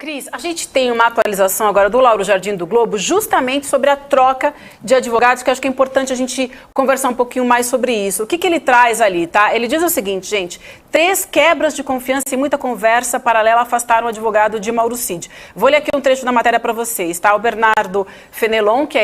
Cris, a gente tem uma atualização agora do Lauro Jardim do Globo justamente sobre a troca de advogados, que eu acho que é importante a gente conversar um pouquinho mais sobre isso. O que ele traz ali, tá? Ele diz o seguinte, gente, 3 quebras de confiança e muita conversa paralela afastaram o advogado de Mauro Cid. Vou ler aqui um trecho da matéria para vocês, tá? O Bernardo Fenelon, que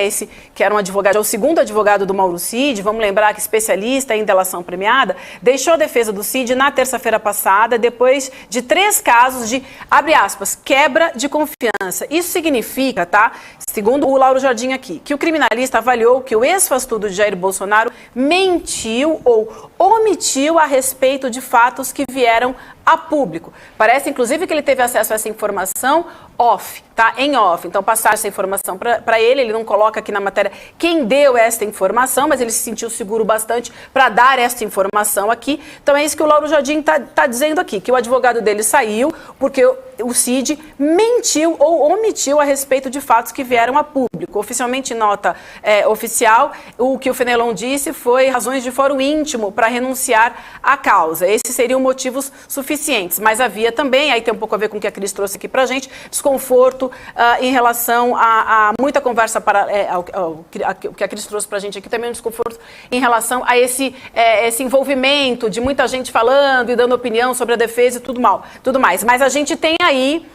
era um advogado, é o segundo advogado do Mauro Cid, vamos lembrar que especialista em delação premiada, deixou a defesa do Cid na terça-feira passada, depois de 3 casos de, abre aspas, quebra de confiança. Isso significa, tá, segundo o Lauro Jardim aqui, que o criminalista avaliou que o ex-fastudo de Jair Bolsonaro mentiu ou omitiu a respeito de fatos que vieram a público. Parece, inclusive, que ele teve acesso a essa informação off, tá? Em off. Então, passaram essa informação para ele não coloca aqui na matéria quem deu esta informação, mas ele se sentiu seguro bastante para dar esta informação aqui. Então, é isso que o Lauro Jardim tá dizendo aqui, que o advogado dele saiu porque o Cid mentiu ou omitiu a respeito de fatos que vieram a público. Oficialmente, nota oficial, o que o Fenelon disse foi razões de fórum íntimo para renunciar à causa. Esses seriam motivos suficientes, mas havia também, aí tem um pouco a ver com o que a Cris trouxe aqui pra gente, desconforto em relação a muita conversa o que a Cris trouxe pra gente aqui, também um desconforto em relação a esse envolvimento de muita gente falando e dando opinião sobre a defesa e tudo mais. Mas a gente tem aí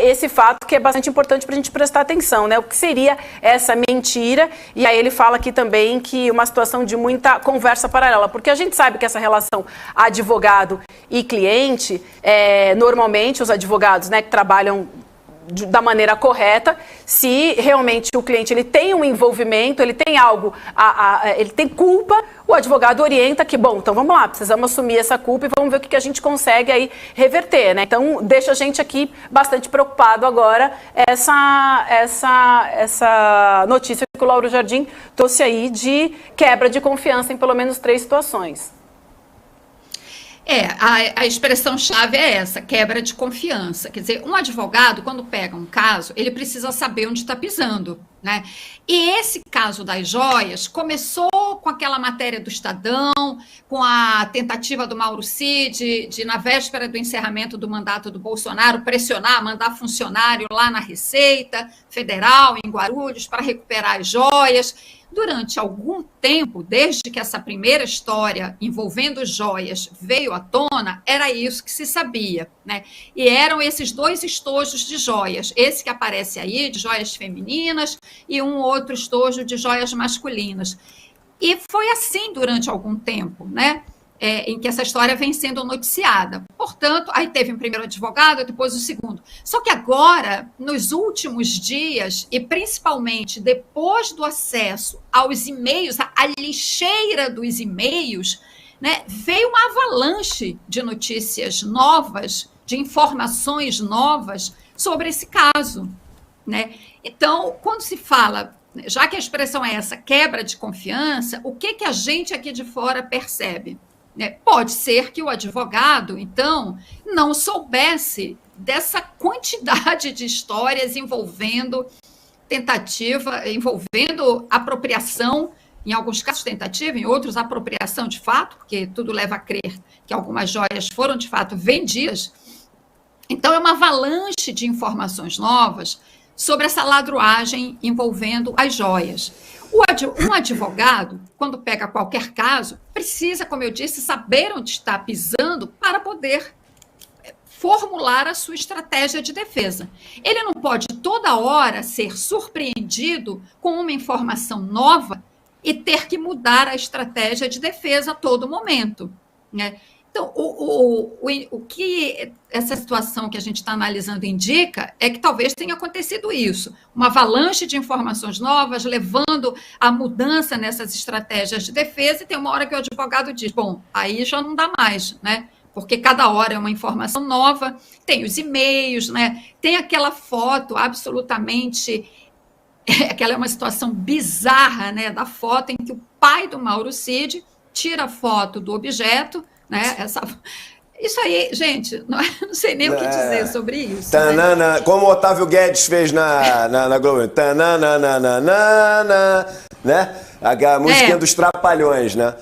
esse fato que é bastante importante para a gente prestar atenção, né? O que seria essa mentira? E aí ele fala aqui também que uma situação de muita conversa paralela, porque a gente sabe que essa relação advogado e cliente, normalmente os advogados, né, que trabalham da maneira correta, se realmente o cliente ele tem um envolvimento, ele tem algo, ele tem culpa, o advogado orienta que, bom, então vamos lá, precisamos assumir essa culpa e vamos ver o que a gente consegue aí reverter, né? Então, deixa a gente aqui bastante preocupado agora essa notícia que o Lauro Jardim trouxe aí de quebra de confiança em pelo menos 3 situações. A expressão-chave é essa, quebra de confiança. Quer dizer, um advogado, quando pega um caso, ele precisa saber onde está pisando, né? E esse caso das joias começou com aquela matéria do Estadão, com a tentativa do Mauro Cid de, na véspera do encerramento do mandato do Bolsonaro, pressionar, mandar funcionário lá na Receita Federal, em Guarulhos, para recuperar as joias. Durante algum tempo, desde que essa primeira história envolvendo joias veio à tona, era isso que se sabia, né? E eram esses 2 estojos de joias, esse que aparece aí, de joias femininas, e um outro estojo de joias masculinas. E foi assim durante algum tempo, né? Em que essa história vem sendo noticiada. Portanto, aí teve um primeiro advogado, depois o segundo. Só que agora, nos últimos dias, e principalmente depois do acesso aos e-mails, a lixeira dos e-mails, né, veio uma avalanche de notícias novas, de informações novas sobre esse caso, né? Então, quando se fala, já que a expressão é essa, quebra de confiança, o que a gente aqui de fora percebe? Pode ser que o advogado, então, não soubesse dessa quantidade de histórias envolvendo apropriação, em alguns casos tentativa, em outros apropriação de fato, porque tudo leva a crer que algumas joias foram de fato vendidas. Então, é uma avalanche de informações novas sobre essa ladruagem envolvendo as joias. Um advogado, quando pega qualquer caso, precisa, como eu disse, saber onde está pisando para poder formular a sua estratégia de defesa. Ele não pode toda hora ser surpreendido com uma informação nova e ter que mudar a estratégia de defesa a todo momento, né? Então, o que essa situação que a gente está analisando indica é que talvez tenha acontecido isso, uma avalanche de informações novas, levando a mudança nessas estratégias de defesa, e tem uma hora que o advogado diz, bom, aí já não dá mais, né? Porque cada hora é uma informação nova, tem os e-mails, né? Tem aquela foto absolutamente... Aquela é uma situação bizarra, né? Da foto em que o pai do Mauro Cid tira a foto do objeto, né? Isso aí, gente, não sei nem o que dizer sobre isso. Tanana, né? Como o Otávio Guedes fez na Globo. Tanana, né? A musiquinha dos Trapalhões, né?